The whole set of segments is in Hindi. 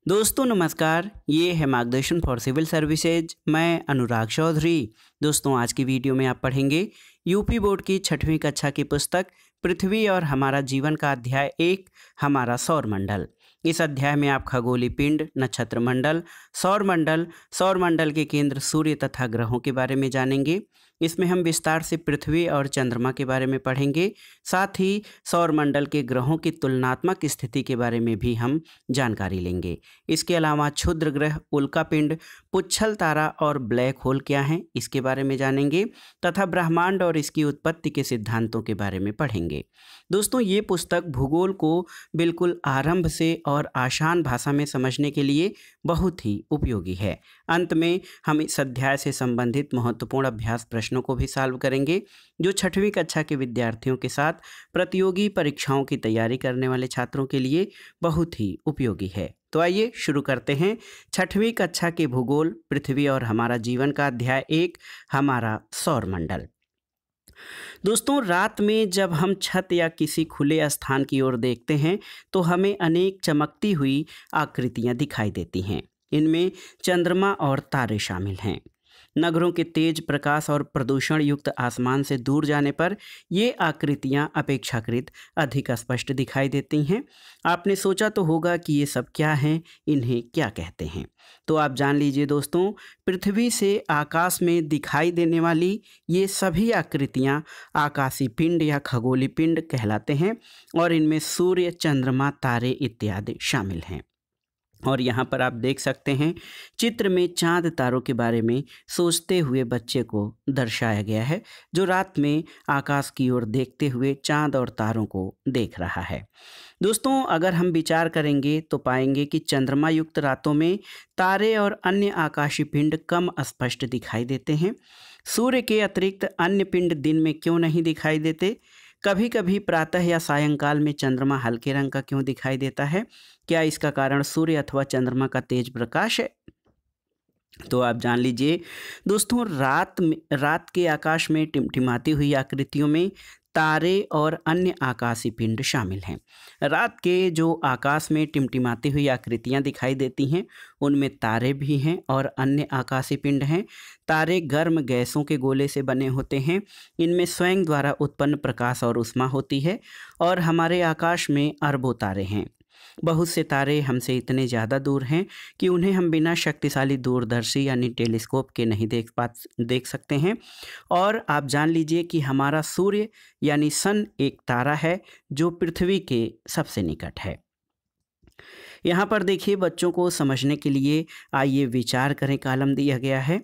दोस्तों नमस्कार, ये है मार्गदर्शन फॉर सिविल सर्विसेज। मैं अनुराग चौधरी। दोस्तों आज की वीडियो में आप पढ़ेंगे यूपी बोर्ड की 6वीं कक्षा की पुस्तक पृथ्वी और हमारा जीवन का अध्याय 1 हमारा सौर मंडल। इस अध्याय में आप खगोलीय पिंड, नक्षत्र मंडल, सौर मंडल के केंद्र सूर्य तथा ग्रहों के बारे में जानेंगे। इसमें हम विस्तार से पृथ्वी और चंद्रमा के बारे में पढ़ेंगे। साथ ही सौर मंडल के ग्रहों की तुलनात्मक स्थिति के बारे में भी हम जानकारी लेंगे। इसके अलावा क्षुद्र ग्रह, उल्का पिंड, पुच्छल तारा और ब्लैक होल क्या हैं, इसके बारे में जानेंगे तथा ब्रह्मांड और इसकी उत्पत्ति के सिद्धांतों के बारे में पढ़ेंगे। दोस्तों ये पुस्तक भूगोल को बिल्कुल आरंभ से और आसान भाषा में समझने के लिए बहुत ही उपयोगी है। अंत में हम इस अध्याय से संबंधित महत्वपूर्ण अभ्यास प्रश्नों को भी सॉल्व करेंगे, जो 6वीं कक्षा के विद्यार्थियों के साथ प्रतियोगी परीक्षाओं की तैयारी करने वाले छात्रों के लिए बहुत ही उपयोगी है। तो आइए शुरू करते हैं 6वीं कक्षा के भूगोल पृथ्वी और हमारा जीवन का अध्याय 1 हमारा सौर मंडल। दोस्तों रात में जब हम छत या किसी खुले स्थान की ओर देखते हैं तो हमें अनेक चमकती हुई आकृतियां दिखाई देती हैं। इनमें चंद्रमा और तारे शामिल हैं। नगरों के तेज प्रकाश और प्रदूषण युक्त आसमान से दूर जाने पर ये आकृतियां अपेक्षाकृत अधिक स्पष्ट दिखाई देती हैं। आपने सोचा तो होगा कि ये सब क्या हैं, इन्हें क्या कहते हैं। तो आप जान लीजिए दोस्तों, पृथ्वी से आकाश में दिखाई देने वाली ये सभी आकृतियां आकाशीय पिंड या खगोलीय पिंड कहलाते हैं और इनमें सूर्य, चंद्रमा, तारे इत्यादि शामिल हैं। और यहाँ पर आप देख सकते हैं चित्र में चांद तारों के बारे में सोचते हुए बच्चे को दर्शाया गया है, जो रात में आकाश की ओर देखते हुए चांद और तारों को देख रहा है। दोस्तों अगर हम विचार करेंगे तो पाएंगे कि चंद्रमा युक्त रातों में तारे और अन्य आकाशीय पिंड कम स्पष्ट दिखाई देते हैं। सूर्य के अतिरिक्त अन्य पिंड दिन में क्यों नहीं दिखाई देते? कभी कभी प्रातः या सायंकाल में चंद्रमा हल्के रंग का क्यों दिखाई देता है? क्या इसका कारण सूर्य अथवा चंद्रमा का तेज प्रकाश है? तो आप जान लीजिए दोस्तों, रात के आकाश में टिमटिमाती हुई आकृतियों में तारे और अन्य आकाशीय पिंड शामिल हैं। रात के जो आकाश में टिमटिमाती हुई आकृतियां दिखाई देती हैं, उनमें तारे भी हैं और अन्य आकाशीय पिंड हैं। तारे गर्म गैसों के गोले से बने होते हैं। इनमें स्वयं द्वारा उत्पन्न प्रकाश और ऊष्मा होती है और हमारे आकाश में अरबों तारे हैं। बहुत से तारे हमसे इतने ज़्यादा दूर हैं कि उन्हें हम बिना शक्तिशाली दूरदर्शी यानी टेलीस्कोप के नहीं देख सकते हैं। और आप जान लीजिए कि हमारा सूर्य यानी सन एक तारा है जो पृथ्वी के सबसे निकट है। यहाँ पर देखिए बच्चों को समझने के लिए आइए विचार करें, कॉलम दिया गया है।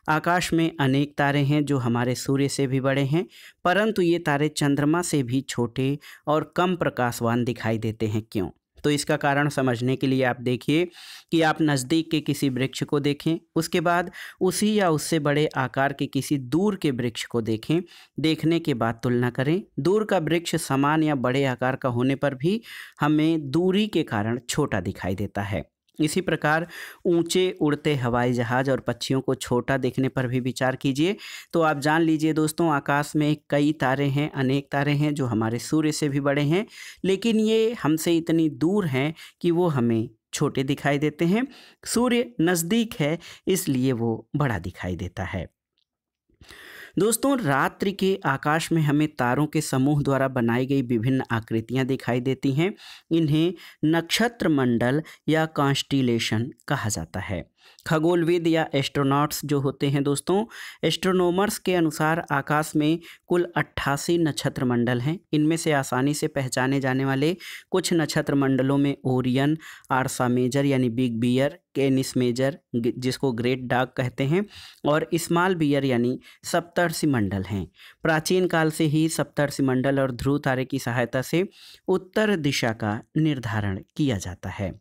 आकाश में अनेक तारे हैं जो हमारे सूर्य से भी बड़े हैं, परंतु ये तारे चंद्रमा से भी छोटे और कम प्रकाशवान दिखाई देते हैं। क्यों? तो इसका कारण समझने के लिए आप देखिए कि आप नज़दीक के किसी वृक्ष को देखें, उसके बाद उसी या उससे बड़े आकार के किसी दूर के वृक्ष को देखें। देखने के बाद तुलना करें। दूर का वृक्ष समान या बड़े आकार का होने पर भी हमें दूरी के कारण छोटा दिखाई देता है। इसी प्रकार ऊंचे उड़ते हवाई जहाज और पक्षियों को छोटा देखने पर भी विचार कीजिए। तो आप जान लीजिए दोस्तों, आकाश में कई तारे हैं, अनेक तारे हैं जो हमारे सूर्य से भी बड़े हैं, लेकिन ये हमसे इतनी दूर हैं कि वो हमें छोटे दिखाई देते हैं। सूर्य नज़दीक है इसलिए वो बड़ा दिखाई देता है। दोस्तों रात्रि के आकाश में हमें तारों के समूह द्वारा बनाई गई विभिन्न आकृतियां दिखाई देती हैं। इन्हें नक्षत्र मंडल या कॉन्स्टिलेशन कहा जाता है। खगोलविद या एस्ट्रोनॉट्स जो होते हैं दोस्तों, एस्ट्रोनॉमर्स के अनुसार आकाश में कुल 88 नक्षत्र मंडल हैं। इनमें से आसानी से पहचाने जाने वाले कुछ नक्षत्र मंडलों में ओरियन, आर्सा मेजर यानी बिग बियर, कैनिस मेजर जिसको ग्रेट डॉग कहते हैं, और स्मॉल बियर यानी सप्तर्षि मंडल हैं। प्राचीन काल से ही सप्तर्षि मंडल और ध्रुव तारे की सहायता से उत्तर दिशा का निर्धारण किया जाता है।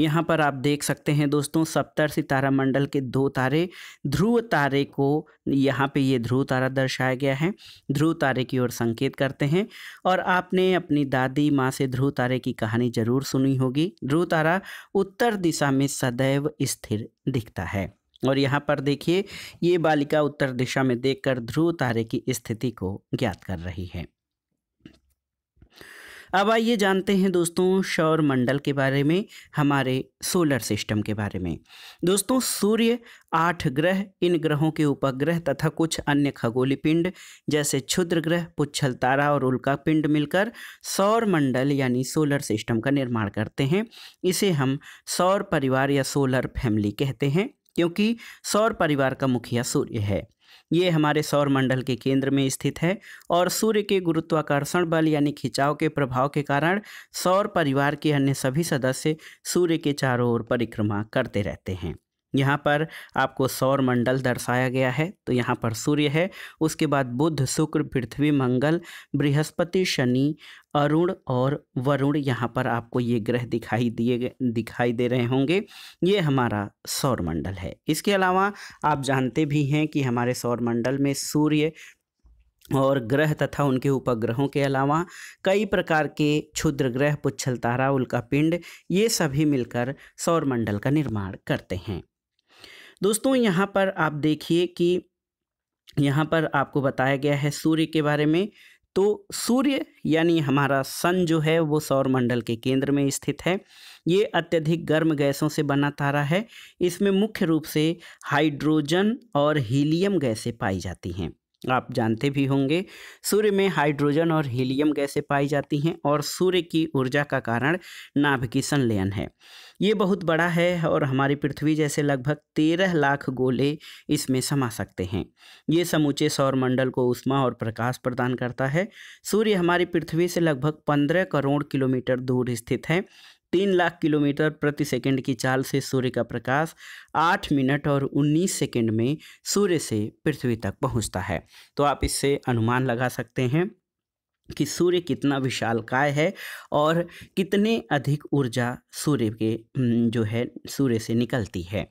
यहाँ पर आप देख सकते हैं दोस्तों, सप्तर्षि तारा मंडल के 2 तारे, ध्रुव तारे को यहाँ पे ये ध्रुव तारा दर्शाया गया है, ध्रुव तारे की ओर संकेत करते हैं। और आपने अपनी दादी माँ से ध्रुव तारे की कहानी जरूर सुनी होगी। ध्रुव तारा उत्तर दिशा में सदैव स्थिर दिखता है। और यहाँ पर देखिए ये बालिका उत्तर दिशा में देखकर ध्रुव तारे की स्थिति को ज्ञात कर रही है। अब आइए जानते हैं दोस्तों सौर मंडल के बारे में, हमारे सोलर सिस्टम के बारे में। दोस्तों सूर्य, 8 ग्रह, इन ग्रहों के उपग्रह तथा कुछ अन्य खगोलीय पिंड जैसे क्षुद्र ग्रह, पुच्छल तारा और उल्का पिंड मिलकर सौर मंडल यानी सोलर सिस्टम का निर्माण करते हैं। इसे हम सौर परिवार या सोलर फैमिली कहते हैं, क्योंकि सौर परिवार का मुखिया सूर्य है। ये हमारे सौर मंडल के केंद्र में स्थित है और सूर्य के गुरुत्वाकर्षण बल यानी खिंचाव के प्रभाव के कारण सौर परिवार के अन्य सभी सदस्य सूर्य के चारों ओर परिक्रमा करते रहते हैं। यहाँ पर आपको सौर मंडल दर्शाया गया है। तो यहाँ पर सूर्य है, उसके बाद बुध, शुक्र, पृथ्वी, मंगल, बृहस्पति, शनि, अरुण और वरुण, यहाँ पर आपको ये ग्रह दिखाई दे रहे होंगे। ये हमारा सौर मंडल है। इसके अलावा आप जानते भी हैं कि हमारे सौर मंडल में सूर्य और ग्रह तथा उनके उपग्रहों के अलावा कई प्रकार के क्षुद्र ग्रह, पुच्छल तारा, उल्का पिंड, ये सभी मिलकर सौर मंडल का निर्माण करते हैं। दोस्तों यहाँ पर आप देखिए कि यहाँ पर आपको बताया गया है सूर्य के बारे में। तो सूर्य यानी हमारा सन जो है वो सौर मंडल के केंद्र में स्थित है। ये अत्यधिक गर्म गैसों से बना तारा है। इसमें मुख्य रूप से हाइड्रोजन और हीलियम गैसें पाई जाती हैं। आप जानते भी होंगे सूर्य में हाइड्रोजन और हीलियम गैसें पाई जाती हैं और सूर्य की ऊर्जा का कारण नाभिकीय संलयन है। ये बहुत बड़ा है और हमारी पृथ्वी जैसे लगभग 13 लाख गोले इसमें समा सकते हैं। ये समूचे सौर मंडल को ऊष्मा और प्रकाश प्रदान करता है। सूर्य हमारी पृथ्वी से लगभग 15 करोड़ किलोमीटर दूर स्थित है। 3 लाख किलोमीटर प्रति सेकंड की चाल से सूर्य का प्रकाश 8 मिनट और 19 सेकंड में सूर्य से पृथ्वी तक पहुंचता है। तो आप इससे अनुमान लगा सकते हैं कि सूर्य कितना विशालकाय है और कितने अधिक ऊर्जा सूर्य के जो है सूर्य से निकलती है।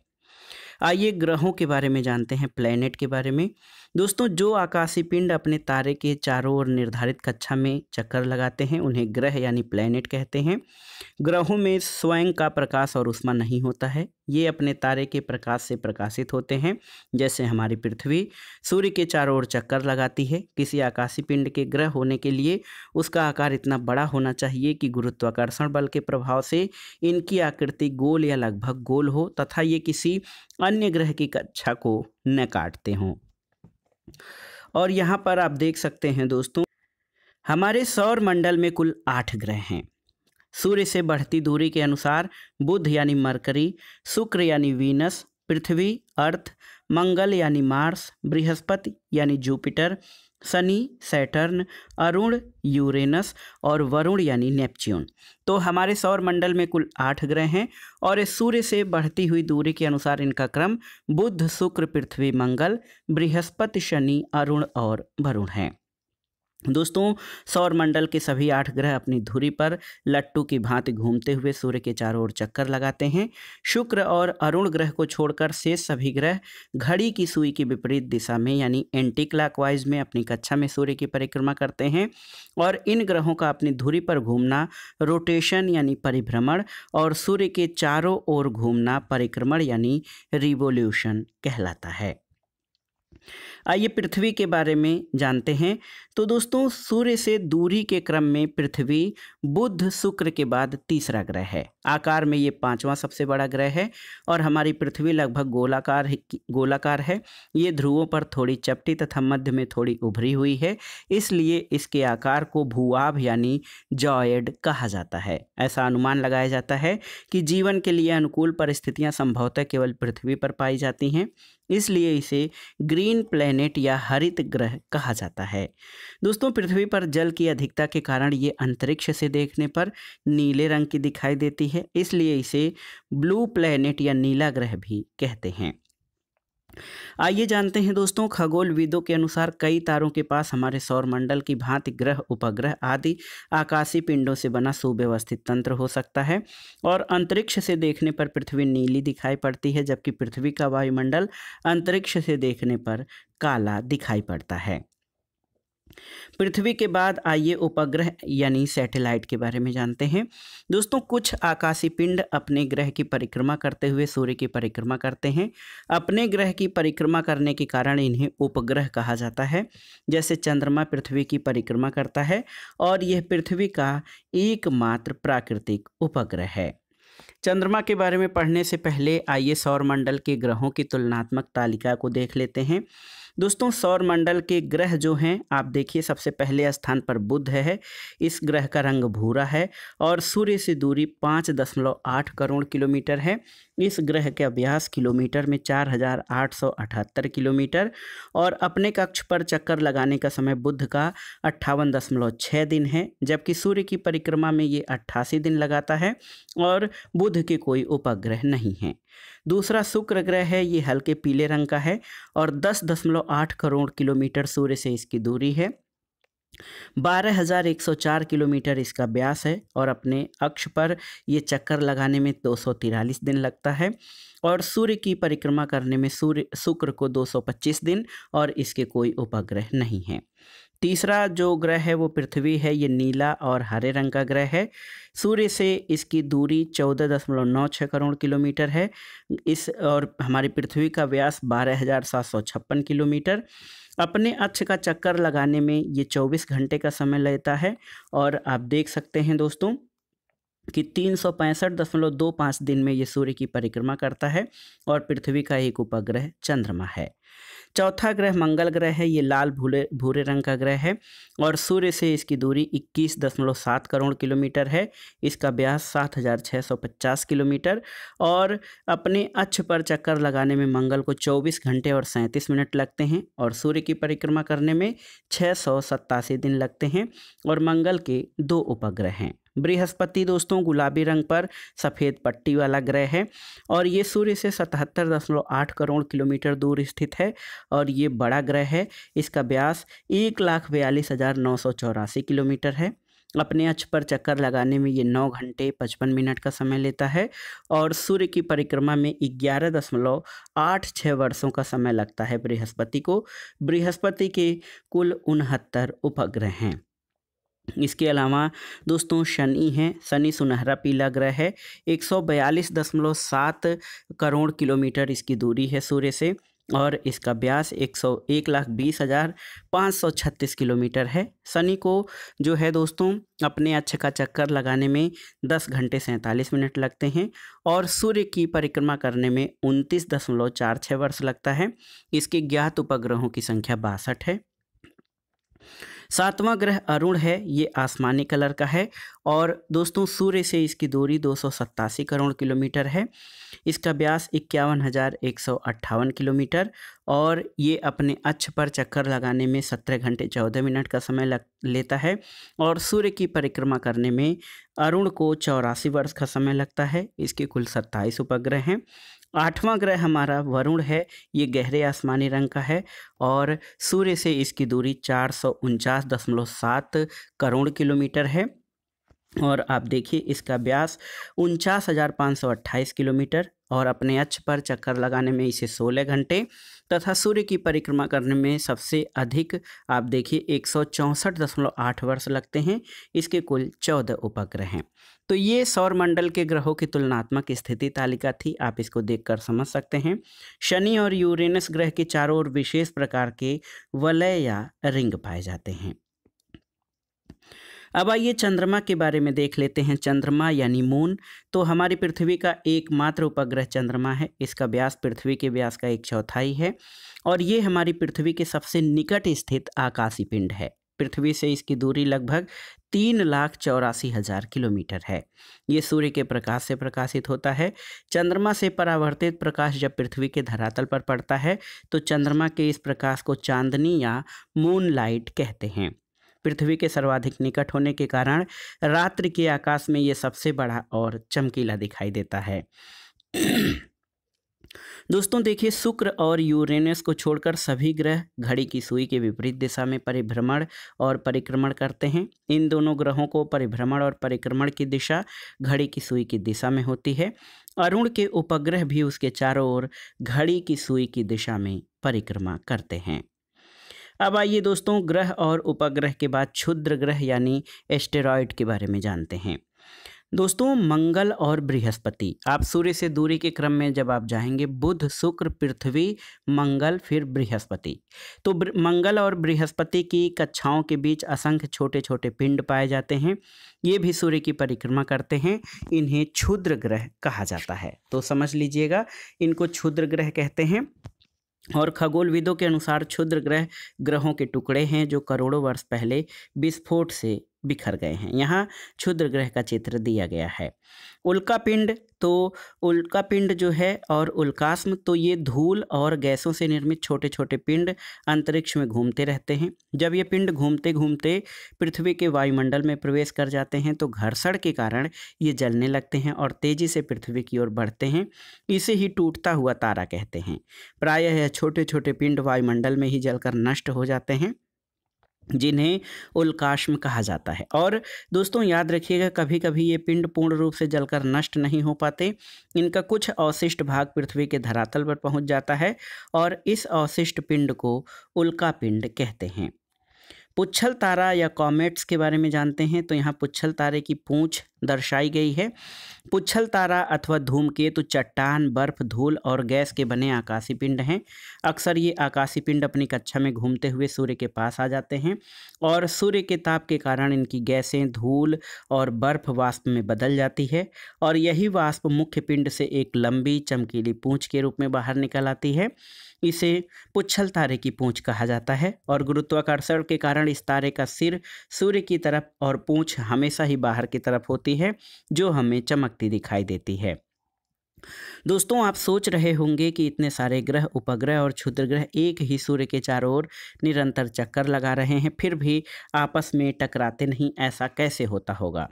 आइए ग्रहों के बारे में जानते हैं, प्लैनेट के बारे में। दोस्तों जो आकाशीय पिंड अपने तारे के चारों ओर निर्धारित कक्षा में चक्कर लगाते हैं उन्हें ग्रह यानी प्लैनेट कहते हैं। ग्रहों में स्वयं का प्रकाश और ऊष्मा नहीं होता है। ये अपने तारे के प्रकाश से प्रकाशित होते हैं। जैसे हमारी पृथ्वी सूर्य के चारों ओर चक्कर लगाती है। किसी आकाशीय पिंड के ग्रह होने के लिए उसका आकार इतना बड़ा होना चाहिए कि गुरुत्वाकर्षण बल के प्रभाव से इनकी आकृति गोल या लगभग गोल हो तथा ये किसी अन्य ग्रह की कक्षा को न काटते हों। और यहाँ पर आप देख सकते हैं दोस्तों, हमारे सौर मंडल में कुल 8 ग्रह हैं। सूर्य से बढ़ती दूरी के अनुसार बुध यानी मरकरी, शुक्र यानी वीनस, पृथ्वी अर्थ, मंगल यानी मार्स, बृहस्पति यानी Jupiter, Shani Saturn, Arun Uranus और वरुण यानी नेपच्यून। तो हमारे सौर मंडल में कुल 8 ग्रह हैं और इस सूर्य से बढ़ती हुई दूरी के अनुसार इनका क्रम बुध, शुक्र, पृथ्वी, मंगल, बृहस्पति, शनि, अरुण और वरुण है। दोस्तों सौर मंडल के सभी 8 ग्रह अपनी धुरी पर लट्टू की भांति घूमते हुए सूर्य के चारों ओर चक्कर लगाते हैं। शुक्र और अरुण ग्रह को छोड़कर शेष सभी ग्रह घड़ी की सुई की विपरीत दिशा में यानी एंटी क्लॉकवाइज में अपनी कक्षा में सूर्य की परिक्रमा करते हैं और इन ग्रहों का अपनी धुरी पर घूमना रोटेशन यानी परिभ्रमण और सूर्य के चारों ओर घूमना परिक्रमण यानी रिवोल्यूशन कहलाता है। आइए पृथ्वी के बारे में जानते हैं। तो दोस्तों सूर्य से दूरी के क्रम में पृथ्वी बुध शुक्र के बाद तीसरा ग्रह है। आकार में ये 5वां सबसे बड़ा ग्रह है और हमारी पृथ्वी लगभग गोलाकार है। ये ध्रुवों पर थोड़ी चपटी तथा मध्य में थोड़ी उभरी हुई है, इसलिए इसके आकार को भूआभ यानी जॉयड कहा जाता है। ऐसा अनुमान लगाया जाता है कि जीवन के लिए अनुकूल परिस्थितियां संभवतः केवल पृथ्वी पर पाई जाती हैं, इसलिए इसे ग्रीन प्लैनेट या हरित ग्रह कहा जाता है। दोस्तों पृथ्वी पर जल की अधिकता के कारण ये अंतरिक्ष से देखने पर नीले रंग की दिखाई देती है, इसलिए इसे ब्लू प्लैनेट या नीला ग्रह भी कहते हैं। आइए जानते हैं दोस्तों, खगोलविदों के अनुसार कई तारों के पास हमारे सौर मंडल की भांति ग्रह, उपग्रह आदि आकाशीय पिंडों से बना सुव्यवस्थित तंत्र हो सकता है और अंतरिक्ष से देखने पर पृथ्वी नीली दिखाई पड़ती है, जबकि पृथ्वी का वायुमंडल अंतरिक्ष से देखने पर काला दिखाई पड़ता है। पृथ्वी के बाद आइए उपग्रह यानी सैटेलाइट के बारे में जानते हैं। दोस्तों, कुछ आकाशीय पिंड अपने ग्रह की परिक्रमा करते हुए सूर्य की परिक्रमा करते हैं। अपने ग्रह की परिक्रमा करने के कारण इन्हें उपग्रह कहा जाता है। जैसे चंद्रमा पृथ्वी की परिक्रमा करता है और यह पृथ्वी का एकमात्र प्राकृतिक उपग्रह है। चंद्रमा के बारे में पढ़ने से पहले आइए सौरमंडल के ग्रहों की तुलनात्मक तालिका को देख लेते हैं। दोस्तों, सौरमंडल के ग्रह जो हैं, आप देखिए सबसे पहले स्थान पर बुध है। इस ग्रह का रंग भूरा है और सूर्य से दूरी 5.8 करोड़ किलोमीटर है। इस ग्रह का व्यास किलोमीटर में 4,878 किलोमीटर और अपने कक्ष पर चक्कर लगाने का समय बुध का 58.6 दिन है, जबकि सूर्य की परिक्रमा में ये 88 दिन लगाता है और बुध के कोई उपग्रह नहीं है। दूसरा शुक्र ग्रह है। ये हल्के पीले रंग का है और 10.8 करोड़ किलोमीटर सूर्य से इसकी दूरी है। 12,104 किलोमीटर इसका व्यास है और अपने अक्ष पर ये चक्कर लगाने में 243 दिन लगता है और सूर्य की परिक्रमा करने में शुक्र को 225 दिन और इसके कोई उपग्रह नहीं है। तीसरा जो ग्रह है वो पृथ्वी है। ये नीला और हरे रंग का ग्रह है। सूर्य से इसकी दूरी 14.96 करोड़ किलोमीटर है। इस और हमारी पृथ्वी का व्यास 12,756 किलोमीटर। अपने अक्ष का चक्कर लगाने में ये 24 घंटे का समय लेता है और आप देख सकते हैं दोस्तों कि 365.25 दिन में ये सूर्य की परिक्रमा करता है और पृथ्वी का एक उपग्रह चंद्रमा है। चौथा ग्रह मंगल ग्रह है। ये लाल भूरे रंग का ग्रह है और सूर्य से इसकी दूरी 21.7 करोड़ किलोमीटर है। इसका व्यास 7,650 किलोमीटर और अपने अक्ष पर चक्कर लगाने में मंगल को 24 घंटे और 37 मिनट लगते हैं और सूर्य की परिक्रमा करने में 687 दिन लगते हैं और मंगल के 2 उपग्रह हैं। बृहस्पति दोस्तों गुलाबी रंग पर सफ़ेद पट्टी वाला ग्रह है और ये सूर्य से 77.8 करोड़ किलोमीटर दूर स्थित है और ये बड़ा ग्रह है। इसका व्यास 1,42,984 किलोमीटर है। अपने अक्ष पर चक्कर लगाने में ये 9 घंटे 55 मिनट का समय लेता है और सूर्य की परिक्रमा में 11.86 वर्षों का समय लगता है बृहस्पति को। बृहस्पति के कुल 69 उपग्रह हैं। इसके अलावा दोस्तों शनि है। शनि सुनहरा पीला ग्रह है। 142.7 करोड़ किलोमीटर इसकी दूरी है सूर्य से और इसका व्यास 1,20,536 किलोमीटर है। शनि को जो है दोस्तों अपने अक्ष का चक्कर लगाने में 10 घंटे 47 मिनट लगते हैं और सूर्य की परिक्रमा करने में 29.46 वर्ष लगता है। इसके ज्ञात उपग्रहों की संख्या 62 है। सातवां ग्रह अरुण है। ये आसमानी कलर का है और दोस्तों सूर्य से इसकी दूरी 287 करोड़ किलोमीटर है। इसका व्यास 51,158 किलोमीटर और ये अपने अक्ष पर चक्कर लगाने में 17 घंटे 14 मिनट का समय लेता है और सूर्य की परिक्रमा करने में अरुण को 84 वर्ष का समय लगता है। इसके कुल 27 उपग्रह हैं। आठवां ग्रह हमारा वरुण है। ये गहरे आसमानी रंग का है और सूर्य से इसकी दूरी 449.7 करोड़ किलोमीटर है और आप देखिए इसका व्यास 49,528 किलोमीटर और अपने अक्ष पर चक्कर लगाने में इसे 16 घंटे तथा सूर्य की परिक्रमा करने में सबसे अधिक आप देखिए 164.8 वर्ष लगते हैं। इसके कुल 14 उपग्रह हैं। तो ये सौरमंडल के ग्रहों की तुलनात्मक स्थिति तालिका थी। आप इसको देखकर समझ सकते हैं। शनि और यूरेनस ग्रह के चारों ओर विशेष प्रकार के वलय या रिंग पाए जाते हैं। अब आइए चंद्रमा के बारे में देख लेते हैं। चंद्रमा यानी मून तो हमारी पृथ्वी का एकमात्र उपग्रह चंद्रमा है। इसका व्यास पृथ्वी के व्यास का 1/4 है और ये हमारी पृथ्वी के सबसे निकट स्थित आकाशीय पिंड है। पृथ्वी से इसकी दूरी लगभग 3,84,000 किलोमीटर है। ये सूर्य के प्रकाश से प्रकाशित होता है। चंद्रमा से परावर्तित प्रकाश जब पृथ्वी के धरातल पर पड़ता है तो चंद्रमा के इस प्रकाश को चांदनी या मून लाइट कहते हैं। पृथ्वी के सर्वाधिक निकट होने के कारण रात्रि के आकाश में ये सबसे बड़ा और चमकीला दिखाई देता है। दोस्तों देखिए, शुक्र और यूरेनस को छोड़कर सभी ग्रह घड़ी की सुई के विपरीत दिशा में परिभ्रमण और परिक्रमण करते हैं। इन दोनों ग्रहों को परिभ्रमण और परिक्रमण की दिशा घड़ी की सुई की दिशा में होती है। अरुण के उपग्रह भी उसके चारों ओर घड़ी की सुई की दिशा में परिक्रमा करते हैं। अब आइए दोस्तों ग्रह और उपग्रह के बाद क्षुद्र ग्रह यानी एस्टेरॉयड के बारे में जानते हैं। दोस्तों मंगल और बृहस्पति, आप सूर्य से दूरी के क्रम में जब आप जाएंगे बुध, शुक्र, पृथ्वी, मंगल, फिर बृहस्पति, तो मंगल और बृहस्पति की कक्षाओं के बीच असंख्य छोटे छोटे पिंड पाए जाते हैं। ये भी सूर्य की परिक्रमा करते हैं। इन्हें क्षुद्र ग्रह कहा जाता है। तो समझ लीजिएगा, इनको क्षुद्र ग्रह कहते हैं। और खगोलविदों के अनुसार क्षुद्र ग्रह ग्रहों के टुकड़े हैं जो करोड़ों वर्ष पहले विस्फोट से बिखर गए हैं। यहाँ क्षुद्र ग्रह का चित्र दिया गया है। उल्कापिंड, तो उल्कापिंड जो है और उल्कास्म, तो ये धूल और गैसों से निर्मित छोटे छोटे पिंड अंतरिक्ष में घूमते रहते हैं। जब ये पिंड घूमते घूमते पृथ्वी के वायुमंडल में प्रवेश कर जाते हैं तो घर्षण के कारण ये जलने लगते हैं और तेजी से पृथ्वी की ओर बढ़ते हैं। इसे ही टूटता हुआ तारा कहते हैं। प्रायः यह छोटे छोटे पिंड वायुमंडल में ही जलकर नष्ट हो जाते हैं, जिन्हें उल्काश्म कहा जाता है। और दोस्तों याद रखिएगा, कभी कभी ये पिंड पूर्ण रूप से जलकर नष्ट नहीं हो पाते। इनका कुछ अवशिष्ट भाग पृथ्वी के धरातल पर पहुंच जाता है और इस अवशिष्ट पिंड को उल्कापिंड कहते हैं। पुच्छल तारा या कॉमेट्स के बारे में जानते हैं। तो यहाँ पुच्छल तारे की पूंछ दर्शाई गई है। पुच्छल तारा अथवा धूमकेतु चट्टान, बर्फ, धूल और गैस के बने आकाशीय पिंड हैं। अक्सर ये आकाशीय पिंड अपनी कक्षा में घूमते हुए सूर्य के पास आ जाते हैं और सूर्य के ताप के कारण इनकी गैसें धूल और बर्फ वाष्प में बदल जाती है और यही वाष्प मुख्य पिंड से एक लंबी चमकीली पूंछ के रूप में बाहर निकल आती है। इसे पुच्छल तारे की पूंछ कहा जाता है और गुरुत्वाकर्षण के कारण इस तारे का सिर सूर्य की तरफ और पूंछ हमेशा ही बाहर की तरफ होती है, जो हमें चमकती दिखाई देती है। दोस्तों आप सोच रहे होंगे कि इतने सारे ग्रह, उपग्रह और क्षुद्र ग्रह एक ही सूर्य के चारों ओर निरंतर चक्कर लगा रहे हैं, फिर भी आपस में टकराते नहीं, ऐसा कैसे होता होगा?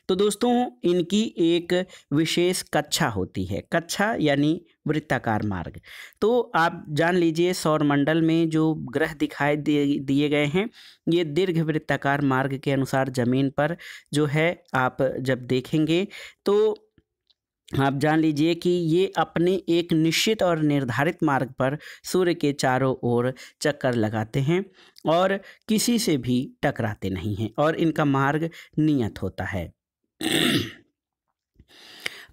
तो दोस्तों इनकी एक विशेष कक्षा होती है। कक्षा यानी वृत्ताकार मार्ग। तो आप जान लीजिए, सौरमंडल में जो ग्रह दिखाई दिए गए हैं, ये दीर्घ वृत्ताकार मार्ग के अनुसार जमीन पर जो है आप जब देखेंगे तो आप जान लीजिए कि ये अपने एक निश्चित और निर्धारित मार्ग पर सूर्य के चारों ओर चक्कर लगाते हैं और किसी से भी टकराते नहीं हैं और इनका मार्ग नियत होता है।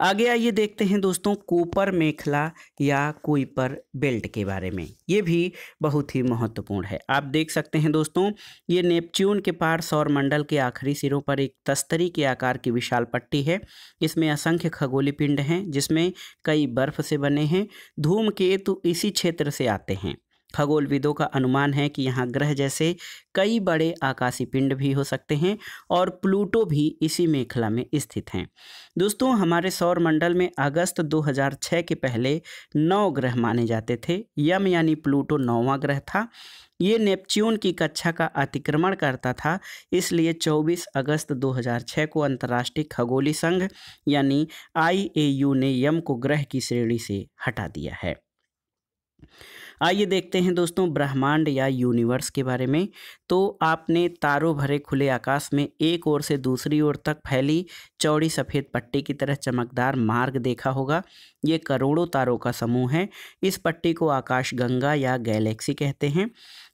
आगे आइए देखते हैं दोस्तों कूपर मेखला या कुइपर बेल्ट के बारे में। ये भी बहुत ही महत्वपूर्ण है। आप देख सकते हैं दोस्तों, ये नेपच्यून के पार सौरमंडल के आखिरी सिरों पर एक तस्तरी के आकार की विशाल पट्टी है। इसमें असंख्य खगोलीय पिंड हैं, जिसमें कई बर्फ से बने हैं। धूमकेतु इसी क्षेत्र से आते हैं। खगोलविदों का अनुमान है कि यहाँ ग्रह जैसे कई बड़े आकाशीय पिंड भी हो सकते हैं और प्लूटो भी इसी मेखला में स्थित हैं। दोस्तों हमारे सौरमंडल में अगस्त 2006 के पहले 9 ग्रह माने जाते थे। यम यानी प्लूटो 9वां ग्रह था। ये नेपच्यून की कक्षा का अतिक्रमण करता था, इसलिए 24 अगस्त 2006 को अंतर्राष्ट्रीय खगोलीय संघ यानी IAU ने यम को ग्रह की श्रेणी से हटा दिया है। आइए देखते हैं दोस्तों ब्रह्मांड या यूनिवर्स के बारे में। तो आपने तारों भरे खुले आकाश में एक ओर से दूसरी ओर तक फैली चौड़ी सफ़ेद पट्टी की तरह चमकदार मार्ग देखा होगा। ये करोड़ों तारों का समूह है। इस पट्टी को आकाशगंगा या गैलेक्सी कहते हैं।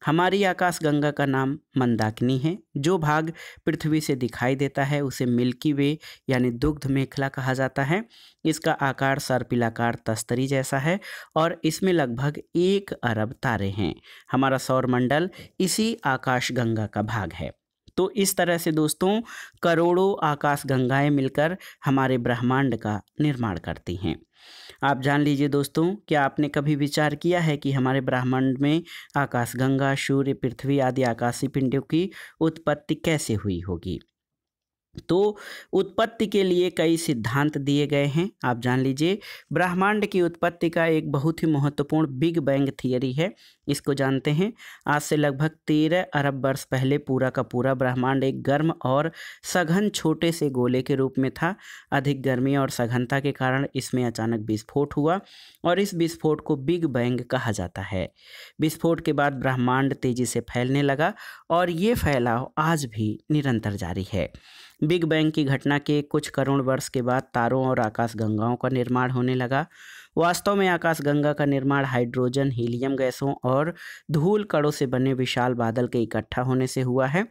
हमारी आकाशगंगा का नाम मंदाकिनी है। जो भाग पृथ्वी से दिखाई देता है उसे मिल्की वे यानी दुग्ध मेखला कहा जाता है। इसका आकार सर्पिलाकार तस्तरी जैसा है और इसमें लगभग 1 अरब तारे हैं। हमारा सौरमंडल इसी आकाशगंगा का भाग है। तो इस तरह से दोस्तों करोड़ों आकाशगंगाएं मिलकर हमारे ब्रह्मांड का निर्माण करती हैं। आप जान लीजिए दोस्तों, क्या आपने कभी विचार किया है कि हमारे ब्रह्मांड में आकाशगंगा, सूर्य, पृथ्वी आदि आकाशीय पिंडों की उत्पत्ति कैसे हुई होगी? तो उत्पत्ति के लिए कई सिद्धांत दिए गए हैं। आप जान लीजिए, ब्रह्मांड की उत्पत्ति का एक बहुत ही महत्वपूर्ण बिग बैंग थियरी है। इसको जानते हैं। आज से लगभग 13 अरब वर्ष पहले पूरा का पूरा ब्रह्मांड एक गर्म और सघन छोटे से गोले के रूप में था। अधिक गर्मी और सघनता के कारण इसमें अचानक विस्फोट हुआ और इस विस्फोट को बिग बैंग कहा जाता है। विस्फोट के बाद ब्रह्मांड तेजी से फैलने लगा और ये फैलाव आज भी निरंतर जारी है। बिग बैंग की घटना के कुछ करोड़ वर्ष के बाद तारों और आकाशगंगाओं का निर्माण होने लगा। वास्तव में आकाशगंगा का निर्माण हाइड्रोजन, हीलियम गैसों और धूल कणों से बने विशाल बादल के इकट्ठा होने से हुआ है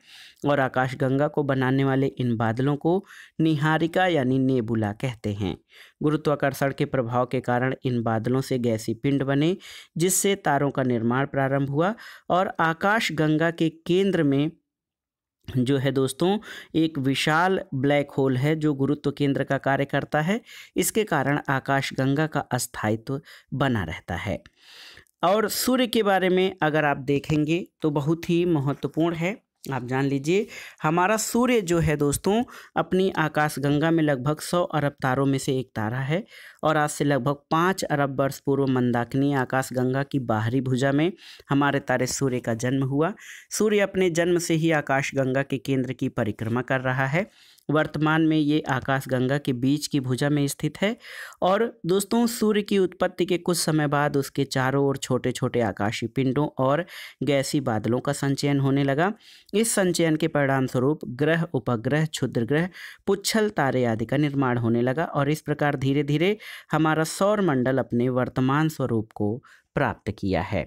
और आकाशगंगा को बनाने वाले इन बादलों को निहारिका यानी नेबुला कहते हैं। गुरुत्वाकर्षण के प्रभाव के कारण इन बादलों से गैसीय पिंड बने, जिससे तारों का निर्माण प्रारंभ हुआ और आकाशगंगा के केंद्र में जो है दोस्तों एक विशाल ब्लैक होल है जो गुरुत्व केंद्र का कार्य करता है। इसके कारण आकाशगंगा का अस्थायित्व बना रहता है। और सूर्य के बारे में अगर आप देखेंगे तो बहुत ही महत्वपूर्ण है। आप जान लीजिए, हमारा सूर्य जो है दोस्तों अपनी आकाशगंगा में लगभग 100 अरब तारों में से एक तारा है और आज से लगभग 5 अरब वर्ष पूर्व मंदाकिनी आकाशगंगा की बाहरी भुजा में हमारे तारे सूर्य का जन्म हुआ। सूर्य अपने जन्म से ही आकाशगंगा के केंद्र की परिक्रमा कर रहा है। वर्तमान में ये आकाशगंगा के बीच की भुजा में स्थित है और दोस्तों सूर्य की उत्पत्ति के कुछ समय बाद उसके चारों ओर छोटे छोटे आकाशीय पिंडों और गैसीय बादलों का संचयन होने लगा। इस संचयन के परिणाम स्वरूप ग्रह, उपग्रह, क्षुद्र ग्रह, पुच्छल तारे आदि का निर्माण होने लगा और इस प्रकार धीरे धीरे हमारा सौर मंडल अपने वर्तमान स्वरूप को प्राप्त किया है।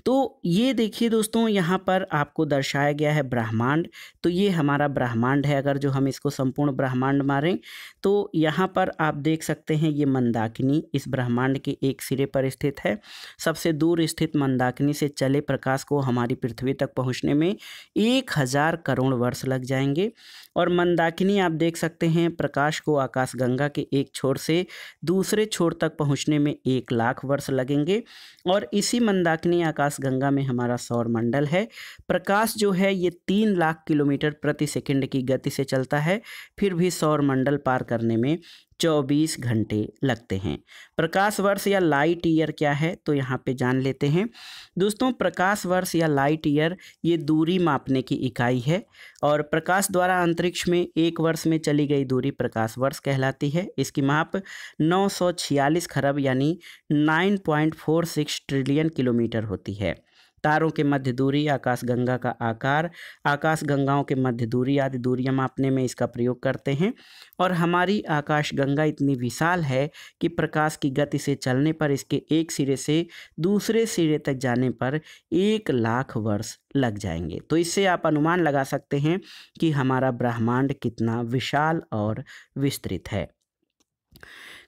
तो ये देखिए दोस्तों, यहाँ पर आपको दर्शाया गया है ब्रह्मांड। तो ये हमारा ब्रह्मांड है। अगर जो हम इसको संपूर्ण ब्रह्मांड मारें तो यहाँ पर आप देख सकते हैं ये मंदाकिनी इस ब्रह्मांड के एक सिरे पर स्थित है। सबसे दूर स्थित मंदाकिनी से चले प्रकाश को हमारी पृथ्वी तक पहुँचने में 1000 करोड़ वर्ष लग जाएंगे और मंदाकिनी आप देख सकते हैं प्रकाश को आकाशगंगा के एक छोर से दूसरे छोर तक पहुँचने में 1 लाख वर्ष लगेंगे और इसी मंदाकिनी आकाशगंगा में हमारा सौर मंडल है। प्रकाश जो है ये 3 लाख किलोमीटर प्रति सेकंड की गति से चलता है, फिर भी सौर मंडल पार करने में 24 घंटे लगते हैं। प्रकाश वर्ष या लाइट ईयर क्या है तो यहाँ पे जान लेते हैं दोस्तों। प्रकाश वर्ष या लाइट ईयर ये दूरी मापने की इकाई है और प्रकाश द्वारा अंतरिक्ष में एक वर्ष में चली गई दूरी प्रकाश वर्ष कहलाती है। इसकी माप 946 खरब यानी 9.46 ट्रिलियन किलोमीटर होती है। तारों के मध्य दूरी, आकाशगंगा का आकार, आकाशगंगाओं के मध्य दूरी आदि दूरियां मापने में इसका प्रयोग करते हैं और हमारी आकाशगंगा इतनी विशाल है कि प्रकाश की गति से चलने पर इसके एक सिरे से दूसरे सिरे तक जाने पर 1 लाख वर्ष लग जाएंगे। तो इससे आप अनुमान लगा सकते हैं कि हमारा ब्रह्मांड कितना विशाल और विस्तृत है।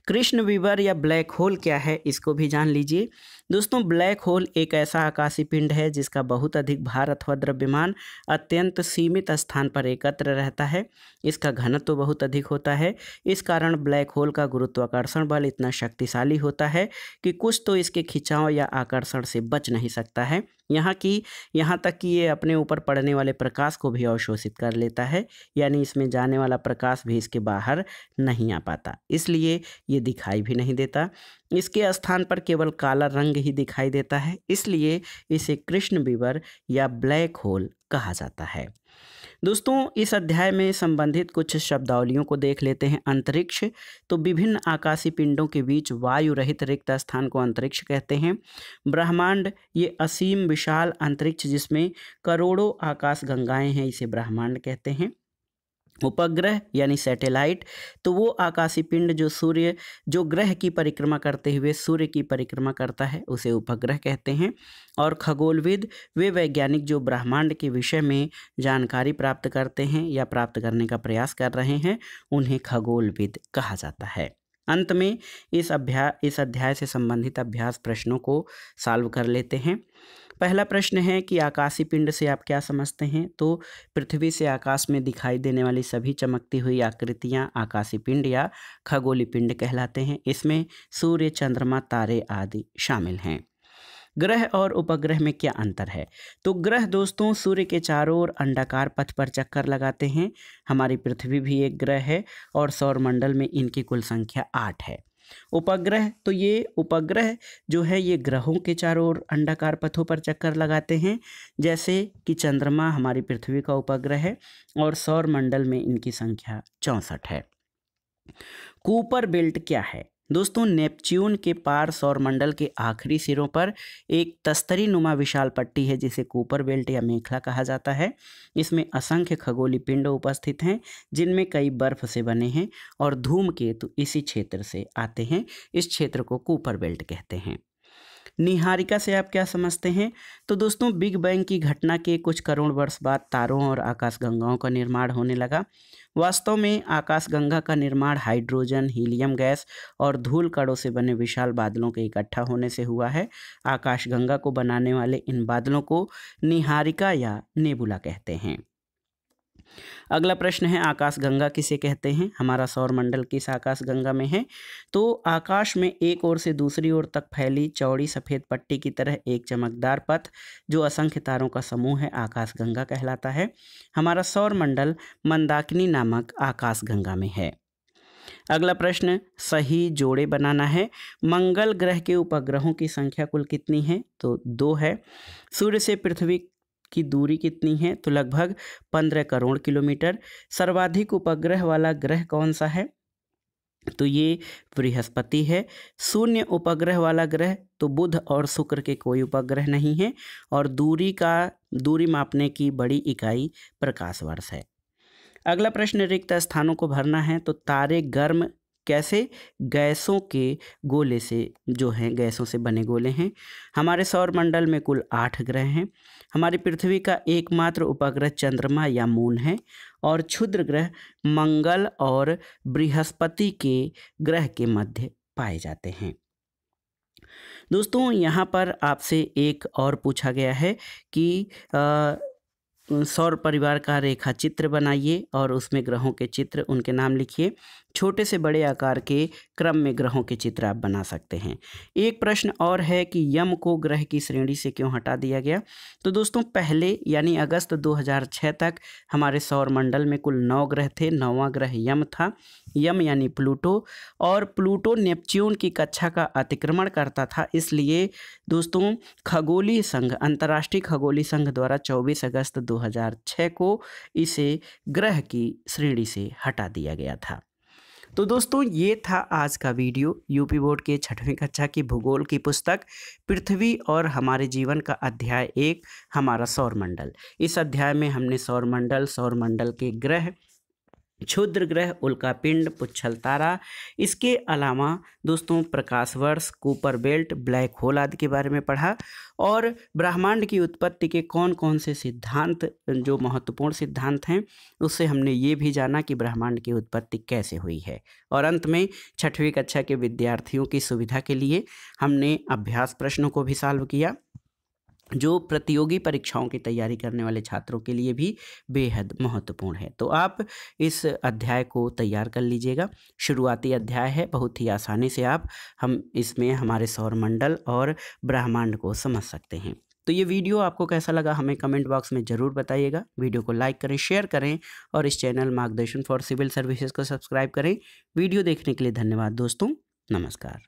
कृष्ण विवर या ब्लैक होल क्या है इसको भी जान लीजिए दोस्तों। ब्लैक होल एक ऐसा आकाशीय पिंड है जिसका बहुत अधिक भार अथवा द्रव्यमान अत्यंत सीमित स्थान पर एकत्र रहता है। इसका घनत्व तो बहुत अधिक होता है। इस कारण ब्लैक होल का गुरुत्वाकर्षण बल इतना शक्तिशाली होता है कि कुछ तो इसके खिंचाव या आकर्षण से बच नहीं सकता है। यहाँ तक कि ये अपने ऊपर पड़ने वाले प्रकाश को भी अवशोषित कर लेता है, यानी इसमें जाने वाला प्रकाश भी इसके बाहर नहीं आ पाता, इसलिए ये दिखाई भी नहीं देता। इसके स्थान पर केवल काला रंग ही दिखाई देता है, इसलिए इसे कृष्ण विवर या ब्लैक होल कहा जाता है। दोस्तों इस अध्याय में संबंधित कुछ शब्दावलियों को देख लेते हैं। अंतरिक्ष, तो विभिन्न आकाशीय पिंडों के बीच वायु रहित रिक्त स्थान को अंतरिक्ष कहते हैं। ब्रह्मांड, ये असीम विशाल अंतरिक्ष जिसमें करोड़ों आकाशगंगाएं हैं, इसे ब्रह्मांड कहते हैं। उपग्रह यानी सैटेलाइट, तो वो आकाशीय पिंड जो ग्रह की परिक्रमा करते हुए सूर्य की परिक्रमा करता है, उसे उपग्रह कहते हैं। और खगोलविद, वे वैज्ञानिक जो ब्रह्मांड के विषय में जानकारी प्राप्त करते हैं या प्राप्त करने का प्रयास कर रहे हैं, उन्हें खगोलविद कहा जाता है। अंत में इस अध्याय से संबंधित अभ्यास प्रश्नों को सॉल्व कर लेते हैं। पहला प्रश्न है कि आकाशीय पिंड से आप क्या समझते हैं? तो पृथ्वी से आकाश में दिखाई देने वाली सभी चमकती हुई आकृतियां आकाशीय पिंड या खगोलीय पिंड कहलाते हैं। इसमें सूर्य, चंद्रमा, तारे आदि शामिल हैं। ग्रह और उपग्रह में क्या अंतर है? तो ग्रह दोस्तों सूर्य के चारों ओर अंडाकार पथ पर चक्कर लगाते हैं। हमारी पृथ्वी भी एक ग्रह है और सौरमंडल में इनकी कुल संख्या 8 है। उपग्रह, तो ये उपग्रह जो है ये ग्रहों के चारों ओर अंडाकार पथों पर चक्कर लगाते हैं, जैसे कि चंद्रमा हमारी पृथ्वी का उपग्रह है और सौर मंडल में इनकी संख्या 64 है। कूपर बेल्ट क्या है? दोस्तों नेपच्यून के पार सौरमंडल के आखिरी सिरों पर एक तस्तरी नुमा विशाल पट्टी है जिसे कूपर बेल्ट या मेखला कहा जाता है। इसमें असंख्य खगोलीय पिंड उपस्थित हैं जिनमें कई बर्फ से बने हैं और धूमकेतु इसी क्षेत्र से आते हैं। इस क्षेत्र को कूपर बेल्ट कहते हैं। निहारिका से आप क्या समझते हैं? तो दोस्तों बिग बैंग की घटना के कुछ करोड़ वर्ष बाद तारों और आकाशगंगाओं का निर्माण होने लगा। वास्तव में आकाशगंगा का निर्माण हाइड्रोजन, हीलियम गैस और धूल कणों से बने विशाल बादलों के इकट्ठा होने से हुआ है। आकाशगंगा को बनाने वाले इन बादलों को निहारिका या नेबुला कहते हैं। अगला प्रश्न है आकाशगंगा किसे कहते हैं? हमारा सौरमंडल किस आकाशगंगा में है? तो आकाश में एक ओर से दूसरी ओर तक फैली चौड़ी सफ़ेद पट्टी की तरह एक चमकदार पथ जो असंख्य तारों का समूह है आकाशगंगा कहलाता है। हमारा सौरमंडल मंदाकिनी नामक आकाशगंगा में है। अगला प्रश्न सही जोड़े बनाना है। मंगल ग्रह के उपग्रहों की संख्या कुल कितनी है? तो 2 है। सूर्य से पृथ्वी की दूरी कितनी है? तो लगभग 15 करोड़ किलोमीटर। सर्वाधिक उपग्रह वाला ग्रह कौन सा है? तो ये बृहस्पति है। शून्य उपग्रह वाला ग्रह तो बुध और शुक्र के कोई उपग्रह नहीं है। और दूरी मापने की बड़ी इकाई प्रकाश वर्ष है। अगला प्रश्न रिक्त स्थानों को भरना है। तो तारे गर्म कैसे? गैसों के गोले से जो हैं गैसों से बने गोले हैं। हमारे सौरमंडल में कुल 8 ग्रह हैं। हमारी पृथ्वी का एकमात्र उपग्रह चंद्रमा या मून है और क्षुद्र ग्रह मंगल और बृहस्पति के ग्रह के मध्य पाए जाते हैं। दोस्तों यहाँ पर आपसे एक और पूछा गया है कि सौर परिवार का रेखा चित्र बनाइए और उसमें ग्रहों के चित्र उनके नाम लिखिए। छोटे से बड़े आकार के क्रम में ग्रहों के चित्र आप बना सकते हैं। एक प्रश्न और है कि यम को ग्रह की श्रेणी से क्यों हटा दिया गया? तो दोस्तों पहले यानी अगस्त 2006 तक हमारे सौरमंडल में कुल 9 ग्रह थे। 9वां ग्रह यम था। यम यानी प्लूटो, और प्लूटो नेपच्यून की कक्षा का अतिक्रमण करता था। इसलिए दोस्तों खगोलीय संघ, अंतर्राष्ट्रीय खगोलीय संघ द्वारा 24 अगस्त 2006 को इसे ग्रह की श्रेणी से हटा दिया गया था। तो दोस्तों ये था आज का वीडियो। यूपी बोर्ड के 6वीं कक्षा की भूगोल की पुस्तक पृथ्वी और हमारे जीवन का अध्याय 1 हमारा सौरमंडल। इस अध्याय में हमने सौरमंडल के ग्रह, क्षुद्र ग्रह, उल्कापिंड, पुच्छल तारा, इसके अलावा दोस्तों प्रकाश वर्ष, कूपर बेल्ट, ब्लैक होल आदि के बारे में पढ़ा। और ब्रह्मांड की उत्पत्ति के कौन कौन से सिद्धांत जो महत्वपूर्ण सिद्धांत हैं उससे हमने ये भी जाना कि ब्रह्मांड की उत्पत्ति कैसे हुई है। और अंत में 6वीं कक्षा के विद्यार्थियों की सुविधा के लिए हमने अभ्यास प्रश्नों को भी सॉल्व किया जो प्रतियोगी परीक्षाओं की तैयारी करने वाले छात्रों के लिए भी बेहद महत्वपूर्ण है। तो आप इस अध्याय को तैयार कर लीजिएगा। शुरुआती अध्याय है, बहुत ही आसानी से हम इसमें हमारे सौरमंडल और ब्रह्मांड को समझ सकते हैं। तो ये वीडियो आपको कैसा लगा हमें कमेंट बॉक्स में ज़रूर बताइएगा। वीडियो को लाइक करें, शेयर करें और इस चैनल मार्गदर्शन फॉर सिविल सर्विसेज को सब्सक्राइब करें। वीडियो देखने के लिए धन्यवाद दोस्तों। नमस्कार।